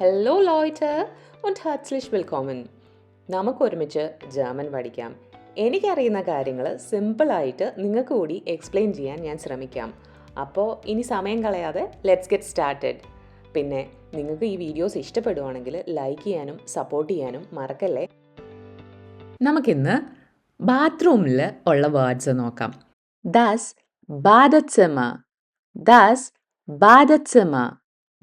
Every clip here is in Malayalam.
Hello Leute und herzlich willkommen. നമുക്കൊരുമിച്ച് ജർമ്മൻ പഠിക്കാം. എനിക്കറിയുന്ന കാര്യങ്ങൾ സിമ്പിളായിട്ട് നിങ്ങൾക്ക് കൂടി എക്സ്പ്ലെയിൻ ചെയ്യാൻ ഞാൻ ശ്രമിക്കാം. അപ്പോൾ ഇനി സമയം കളയാതെ ലെറ്റ്സ് ഗെറ്റ് സ്റ്റാർട്ടഡ്. പിന്നെ നിങ്ങൾക്ക് ഈ വീഡിയോസ് ഇഷ്ടപ്പെടുവാണെങ്കിൽ ലൈക്ക് ചെയ്യാനും സപ്പോർട്ട് ചെയ്യാനും മറക്കല്ലേ. നമുക്കിന്ന് ബാത്റൂമിൽ ഉള്ള വേർഡ്സ് നോക്കാം. ദാസ് ബാദസിമർ, ദാസ് ബാദസിമർ,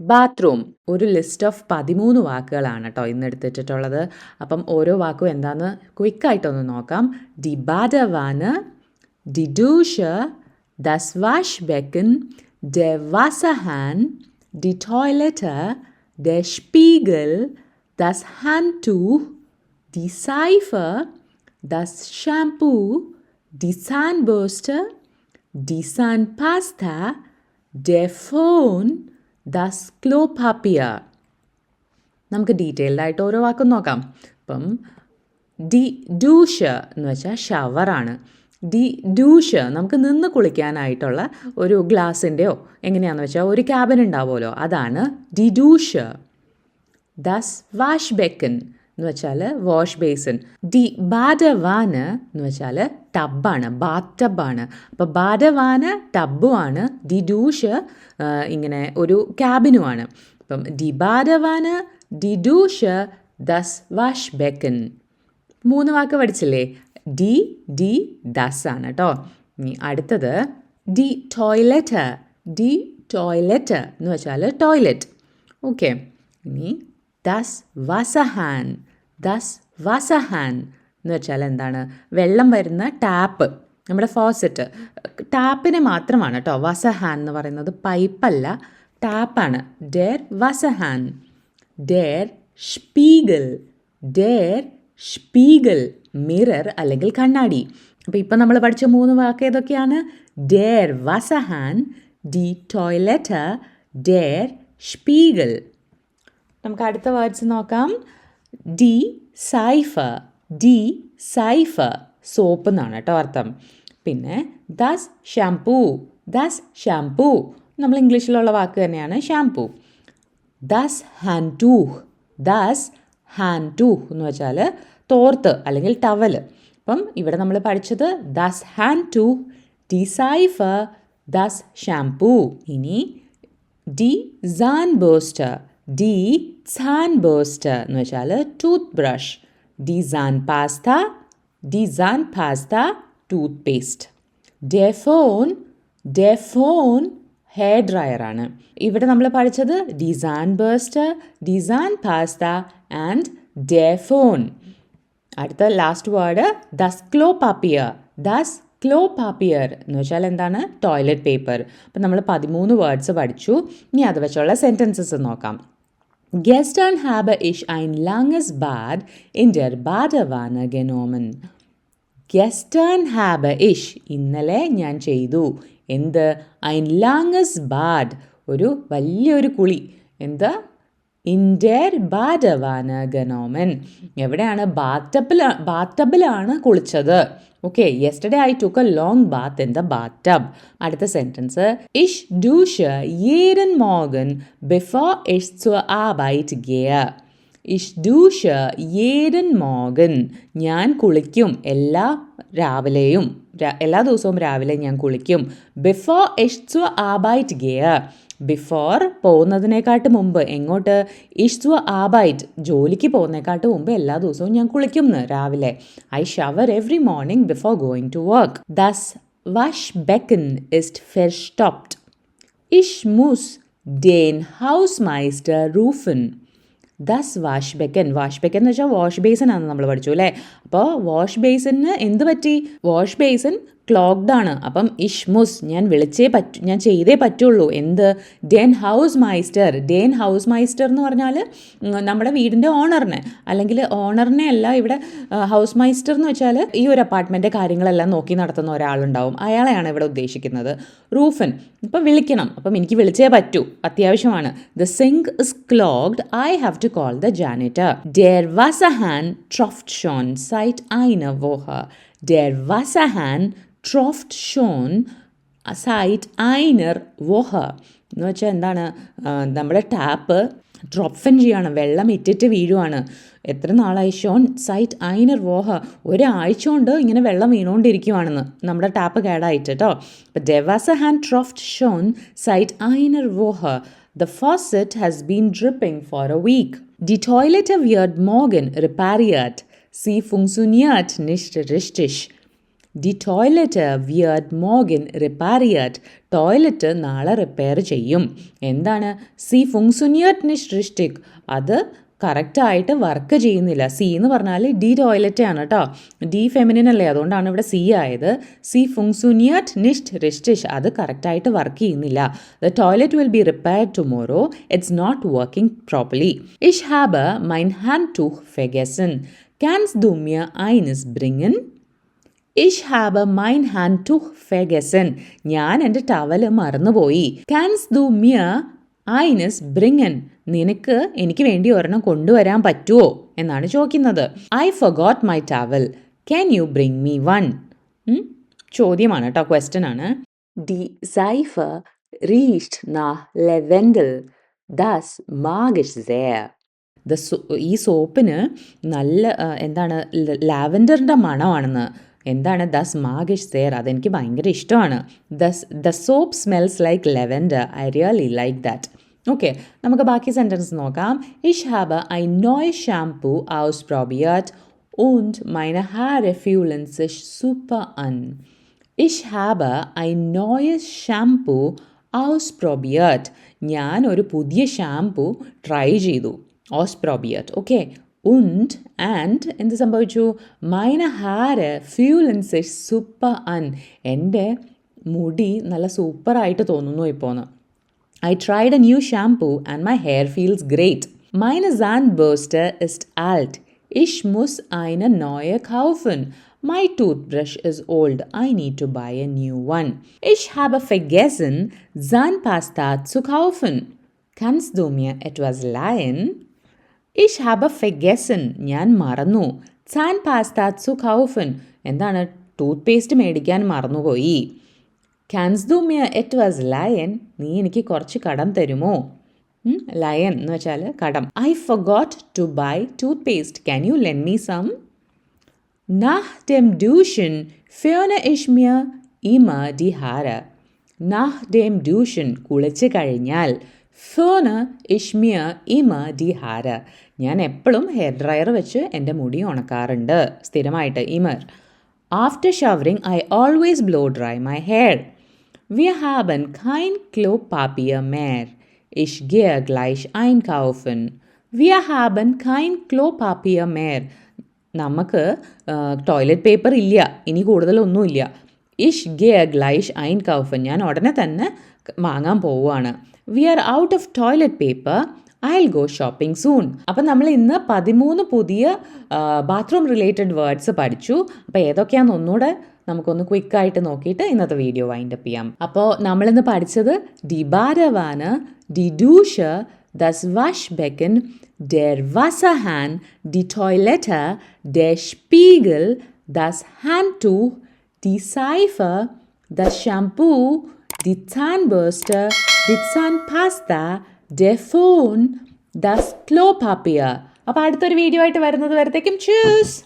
ബാത്റൂം. ഒരു ലിസ്റ്റ് ഓഫ് 13 വാക്കുകളാണ് കേട്ടോ ഇന്ന് എടുത്തിട്ടുള്ളത്. അപ്പം ഓരോ വാക്കും എന്താണെന്ന് ക്വിക്കായിട്ടൊന്ന് നോക്കാം. ഡി ബാഡവാന്, ഡി ഡൂഷ്, ദസ് വാഷ് ബെക്കൻ, ഡെ വാസഹാൻ, ഡി ടോയ്ലറ്റ്, ഡെ സ്പീഗൽ, ദസ് ഹാൻഡ്ടൂch, die Seife, das Shampoo, die Zahnbürste, die Zahnpasta, der Phone, das Klopapier. നമുക്ക് ഡീറ്റെയിൽഡ് ആയിട്ട് ഓരോ വാക്കും നോക്കാം. അപ്പം ഡി ഡൂഷ് എന്ന് വെച്ചാൽ ഷവറാണ്. ഡി ഡൂഷ് നമുക്ക് നിന്ന് കുളിക്കാനായിട്ടുള്ള ഒരു ഗ്ലാസിൻ്റെയോ എങ്ങനെയാണെന്ന് വെച്ചാൽ ഒരു ക്യാബിൻ ഉണ്ടാവുമല്ലോ, അതാണ് ഡി ഡൂഷ്. ദസ് വാഷ് ബെക്കൻ എന്ന് വെച്ചാൽ വാഷ് ബേസിൻ. ഡി ബാഡവാന് എന്ന് വെച്ചാൽ ടബാണ്, ബാത്ത് ടബാണ്. അപ്പോൾ ബാഡവാന് ടബുമാണ്, ഡി ഡൂഷ് ഇങ്ങനെ ഒരു ക്യാബിനുമാണ്. അപ്പം ഡി ബാഡവാന്, ഡി ഡൂഷ്, ദസ് വാഷ് ബെക്കൻ. 3 വാക്ക് പഠിച്ചില്ലേ? ഡി ഡി ദസ് ആണ് കേട്ടോ. ഇനി അടുത്തത് ഡി ടോയ്ലറ്റ്. ഡി ടോയ്ലറ്റ് എന്ന് വെച്ചാൽ ടോയ്ലറ്റ്. ഓക്കെ. ഇനി ദസ് വാസഹാൻ. ദസ് വാസഹാൻ എന്ന് വെച്ചാൽ എന്താണ്? വെള്ളം വരുന്ന ടാപ്പ്, നമ്മുടെ ഫോസറ്റ്. ടാപ്പിന് മാത്രമാണ് കേട്ടോ വാസഹാൻ എന്ന് പറയുന്നത്, പൈപ്പല്ല, ടാപ്പാണ്. ഡെർ വാസഹാൻ. ഡെർ സ്പീഗൽ. ഡെർ സ്പീഗൽ, മിറർ അല്ലെങ്കിൽ കണ്ണാടി. അപ്പോൾ ഇപ്പം നമ്മൾ പഠിച്ച 3 വാക്ക് ഏതൊക്കെയാണ്? ഡെർ വാസഹാൻ, ഡി ടോയ്ലറ്റ്, ഡെർ സ്പീഗൽ. നമുക്ക് അടുത്ത വേർഡ്സ് നോക്കാം. ഡി സൈഫ. ഡി സൈഫ സോപ്പ് എന്നാണ് കേട്ടോ അർത്ഥം. പിന്നെ ദസ് ഷാംപൂ. ദസ് ഷാംപൂ നമ്മൾ ഇംഗ്ലീഷിലുള്ള വാക്ക് തന്നെയാണ് ഷാംപൂ. ദസ് ഹാൻഡ്ടൂch. ദസ് ഹാൻഡ്ടൂch എന്ന് വെച്ചാൽ തോർത്ത് അല്ലെങ്കിൽ ടവൽ. അപ്പം ഇവിടെ നമ്മൾ പഠിച്ചത് ദസ് ഹാൻഡ്ടൂch, ഡി സൈഫ, ദസ് ഷാംപൂ. ഇനി ഡി സാൻബേഴ്സ്റ്റ്. ഡി സാൻബേഴ്സ്റ്റ് എന്ന് വെച്ചാൽ ടൂത്ത് ബ്രഷ്. ഡി സാൻപാസ്ത. ഡി സാൻപാസ്ത ടൂത്ത് പേസ്റ്റ്. ഡെഫോൺ. ഡെഫോൺ ഹെയർ ഡ്രയറാണ്. ഇവിടെ നമ്മൾ പഠിച്ചത് ഡി സാൻബേഴ്സ്റ്റ്, ഡി സാൻപാസ്ത ആൻഡ് ഡെഫോൺ. അടുത്ത ലാസ്റ്റ് വേർഡ് ദസ് ക്ലോപാപ്പിയർ. ദസ് ക്ലോപാപ്പിയർ എന്ന് വെച്ചാൽ എന്താണ്? Toilet paper. അപ്പം നമ്മൾ 13 വേർഡ്സ് പഠിച്ചു. ഇനി അത് വെച്ചുള്ള സെൻറ്റൻസസ് നോക്കാം. Gestern habe ich ein langes Bad in der Badewanne genommen. Gestern habe ich, ഇന്നലെ ഞാൻ ചെയ്തു. എന്ത്? ein langes Bad, ഒരു വലിയൊരു കുളി. എന്താ? in der Badewanne genommen. എവിടെയാണ്? ബാത്ത് കുളിച്ചത്. Okay. Yesterday I took a long bath in the bathtub. അടുത്ത sentence ich dusche jeden Morgen bevor ich zur Arbeit gehe. ich dusche jeden Morgen. ഞാൻ കുളിക്കും എല്ലാ ദിവസവും രാവിലെ ഞാൻ കുളിക്കും. before ich zur Arbeit gehe. Before പോകുന്നതിനേക്കാട്ട് മുമ്പ്. എങ്ങോട്ട്? ഇഷ് zur Arbeit, ജോലിക്ക് പോകുന്നതിനെക്കാട്ട് മുമ്പ് എല്ലാ ദിവസവും ഞാൻ കുളിക്കും രാവിലെ. I shower every morning before going to work. ദസ് വാഷ് ബെക്കൻ ist verstopft. Ich muss den Hausmeister rufen. ദസ് വാഷ് ബെക്കൻ. വാഷ് ബെക്കൻ എന്ന് വെച്ചാൽ വാഷ് ബേസിൻ ആണെന്ന് നമ്മൾ പഠിച്ചു അല്ലേ? അപ്പോൾ വാഷ് ബേസിന് എന്ത് പറ്റി? വാഷ് ബേസിൻ ക്ലോഗ്ഡ് ആണ്. അപ്പം ഇഷ് മുസ്, ഞാൻ ചെയ്തേ പറ്റുള്ളൂ. എന്ത്? ഡെൻ ഹൗസ് മൈസ്റ്റർ. ഡെൻ ഹൗസ് മൈസ്റ്റർ എന്ന് പറഞ്ഞാൽ നമ്മുടെ വീടിൻ്റെ ഓണറിനെ, അല്ലെങ്കിൽ ഓണറിനെ അല്ല, ഇവിടെ ഹൗസ് മൈസ്റ്റർ എന്ന് വെച്ചാൽ ഈ ഒരു അപ്പാർട്ട്മെൻറ്റ് കാര്യങ്ങളെല്ലാം നോക്കി നടത്തുന്ന ഒരാളുണ്ടാവും, അയാളെയാണ് ഇവിടെ ഉദ്ദേശിക്കുന്നത്. റൂഫൻ, ഇപ്പം വിളിക്കണം. അപ്പം എനിക്ക് വിളിച്ചേ പറ്റൂ, അത്യാവശ്യമാണ്. The sink is clogged, I have to call the janitor. ഡെർ വാസഹാൻ tropft schon seit einer Woche. Der Wasserhahn tropft schon seit einer Woche. എന്ന് വെച്ചാൽ എന്താണ്? നമ്മുടെ ടാപ്പ് ട്രോപ്ഫൻ ചെയ്യാണ്, വെള്ളം ഇറ്റിറ്റ് വീഴുവാണ്. എത്ര നാളായി ഷോൺ സൈറ്റ് ഐനർ വോഹ, ഒരാഴ്ച കൊണ്ട് ഇങ്ങനെ വെള്ളം വീണുകൊണ്ടിരിക്കുവാണെന്ന്, നമ്മുടെ ടാപ്പ് കേടായിട്ട് കേട്ടോ. അപ്പം ഡെവാസ ഹാൻ ട്രോഫ്റ്റ് ഷോൺ സൈറ്റ് ഐനർ വോഹ, the faucet has been dripping for a week. ഡി ടോയ്ലറ്റ് വിയർഡ് മോഗൻ റിപ്പാരിയറ്റ്, സി ഫുങ്സുനിയറ്റ് നിഷ്ട് റിഷ്ടിഷ്. ദി ടോയ്ലറ്റ് വിയർഡ് മോഗൻ റിപ്പാരിയറ്റ്, ടോയ്ലറ്റ് നാളെ റിപ്പയർ ചെയ്യും. എന്താണ് സി ഫുങ്സുനിയറ്റ് നിഷ് റിഷ്ടിക്, അത് കറക്റ്റായിട്ട് വർക്ക് ചെയ്യുന്നില്ല. സി എന്ന് പറഞ്ഞാൽ ഡി ടോയ്ലറ്റ് ആണ് കേട്ടോ, ഡി ഫെമിനിൻ അല്ലേ, അതുകൊണ്ടാണ് ഇവിടെ സി ആയത്. സി ഫുങ്സുനിയറ്റ് നിഷ്ട് റിഷ്ടിഷ്, അത് കറക്റ്റായിട്ട് വർക്ക് ചെയ്യുന്നില്ല. The toilet will be repaired tomorrow, it's not working properly. ഇഷ് ഹാബ് മൈൻ ഹാൻഡ് ടു ഫെഗസൻ, കാൻസ് ദു മിർ ഐനസ് ബ്രിങ്ങൻ. ഇഷ് ഹാബ് മൈൻ ഹാൻഡ് ടു ഫെഗസൻ, ഞാൻ എൻ്റെ ടവല് മറന്നുപോയി. കാൻസ് ദു മിർ ഐനസ് ബ്രിങ്ങൻ, നിനക്ക് എനിക്ക് വേണ്ടി ഒരെണ്ണം കൊണ്ടുവരാൻ പറ്റുമോ എന്നാണ് ചോദിക്കുന്നത്. I forgot my towel, can you bring me one. ചോദ്യമാണ് കേട്ടോ, ക്വസ്റ്റ്യൻ ആണ്. ഡി സൈഫ റീച്ച്ഡ് nach ലെവൻഡൽ, ദാസ് മാഗിഷ് sehr. ഈ സോപ്പിന് നല്ല എന്താണ് ലാവൻഡറിൻ്റെ മണമാണെന്ന്. എന്താണ് ദസ് മാഗിഷ് സെയർ, അതെനിക്ക് ഭയങ്കര ഇഷ്ടമാണ്. The soap smells like lavender, I really like that. Okay, നമുക്ക് ബാക്കി സെൻറ്റൻസ് നോക്കാം. ഇഷ് ഹാബ് ഐ നോയ് ഷാംപൂ ausprobiert und meine Haare fühlen sich super an. Ich habe ein neues Shampoo ausprobiert. ഞാൻ ഒരു പുതിയ ഷാംപൂ ട്രൈ ചെയ്തു. ausprobiert, okay. und എന്ത് സംഭവിച്ചു? meine Haare fühlen sich super an, എൻ്റെ മുടി നല്ല സൂപ്പറായിട്ട് തോന്നുന്നു ഇപ്പോൾ. I tried a new shampoo and my hair feels great. Meine Zahnbürste ist alt. Ich muss eine neue kaufen. My toothbrush is old. I need to buy a new one. Ich habe vergessen, Zahnpasta zu kaufen. Kannst du mir etwas leihen? Ich habe vergessen, ഞാൻ മറന്നു. Zahnpasta zu kaufen, എന്താണ് ടൂത്ത് പേസ്റ്റ് മേടിക്കാൻ മറന്നുപോയി. Kannst du mir etwas leihen, നീ എനിക്ക് കുറച്ച് കടം തരുമോ? ലയൻ എന്ന് വെച്ചാൽ കടം. I forgot to buy toothpaste. Can you lend me some? Nach dem Duschen föhne ich mir immer die Haare. Nach dem Duschen, കുളിച്ച് കഴിഞ്ഞാൽ, föhne ich mir immer die Haare, ഞാൻ എപ്പോഴും ഹെയർ ഡ്രയർ വെച്ച് എൻ്റെ മുടി ഉണക്കാറുണ്ട് സ്ഥിരമായിട്ട്. immer. After showering I always blow dry my hair. Wir haben kein Klopapier mehr. Ich gehe gleich einkaufen. Wir haben kein Klopapier mehr. നമുക്ക് ടോയ്ലറ്റ് പേപ്പർ ഇല്ല, ഇനി കൂടുതലൊന്നുമില്ല. Ich gehe gleich einkaufen, ഞാൻ ഉടനെ തന്നെ വാങ്ങാൻ പോവുകയാണ്. We are out of toilet paper. I'll go shopping soon. അപ്പം നമ്മൾ ഇന്ന് 13 പുതിയ ബാത്റൂം റിലേറ്റഡ് വേർഡ്സ് പഠിച്ചു. അപ്പോൾ ഏതൊക്കെയാണെന്ന് ഒന്നുകൂടെ നമുക്കൊന്ന് ക്വിക്കായിട്ട് നോക്കിയിട്ട് ഇന്നത്തെ വീഡിയോ വൈൻഡപ്പ് ചെയ്യാം. അപ്പോൾ നമ്മളിന്ന് പഠിച്ചത് ഡി ബാരവാന്, ഡി ഡൂഷ്, ദസ് വാഷ്ബെക്കൻ, ഡെർ വാസർഹാൻ, ഡി ടോയ്ലറ്റ്, ഡെർ സ്പീഗൽ, ദസ് ഹാൻഡ്ടൂch, ഡി സൈഫർ, ദസ് ഷാംപൂ, ഡി Zahnbürste, ഡി Zahnpasta, der Phone, das Klopapier. അപ്പോൾ അടുത്തൊരു വീഡിയോ ആയിട്ട് വരുന്നത് വരത്തേക്കും ചൂസ്.